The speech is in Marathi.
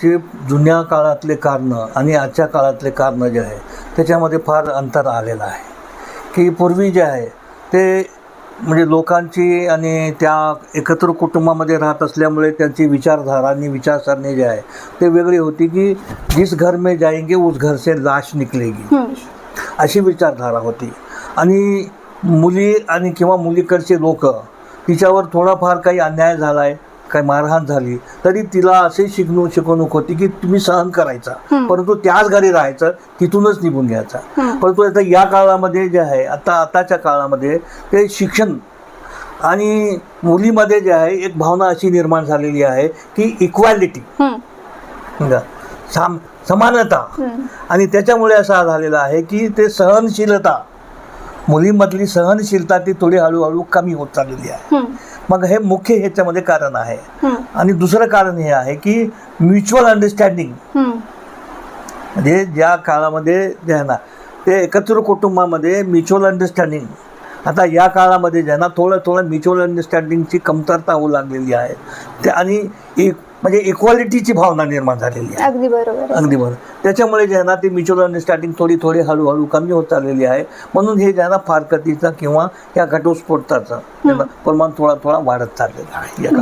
जे जुन्या काळातले कारणं आणि आजच्या काळातले कारणं जे आहे त्याच्यामध्ये फार अंतर आलेलं आहे. की पूर्वी जे आहे ते म्हणजे लोकांची आणि त्या एकत्र कुटुंबामध्ये राहत असल्यामुळे त्यांची विचारधारा आणि विचारसरणी जी आहे ते वेगळी होती. की जिस घर में जाएंगे उस घर से लाश निकलेगी, अशी विचारधारा होती. आणि मुली आणि किंवा मुलीकडचे लोक तिच्यावर थोडाफार काही अन्याय झाला आहे, काही मारहाण झाली तरी तिला असे शिकवणूक होती की तुम्ही सहन करायचा, परंतु त्याच घरी राहायचं, तिथूनच निघून घ्यायचा. परंतु आता या काळामध्ये जे आहे आताच्या काळामध्ये ते शिक्षण आणि मुलीमध्ये जे आहे एक भावना अशी निर्माण झालेली आहे की इक्वॅलिटी, समानता, आणि त्याच्यामुळे असा झालेला आहे की ते सहनशीलता, मुलीमधली सहनशीलता ती थोडी हळूहळू कमी होत चाललेली आहे. मग हे मुख्य ह्याच्यामध्ये कारण आहे. आणि दुसरं कारण हे आहे की म्युच्युअल अंडरस्टँडिंग, म्हणजे ज्या काळामध्ये जे आहे ना ते एकत्र कुटुंबामध्ये म्युच्युअल अंडरस्टँडिंग, आता या काळामध्ये जे आहे ना थोडं म्युच्युअल अंडरस्टँडिंगची कमतरता होऊ लागलेली आहे. ते आणि म्हणजे इक्वालिटीची भावना निर्माण झालेली आहे. अगदी बरोबर. अगदी बरोबर. त्याच्यामुळे जे आहे ना ती म्युच्युअल अंडरस्टँडिंग थोडी हळूहळू कमी होत चाललेली आहे. म्हणून हे जे आहे ना फारकतीचा किंवा या घटस्फोटाचं प्रमाण थोडा वाढत चाललेलं आहे.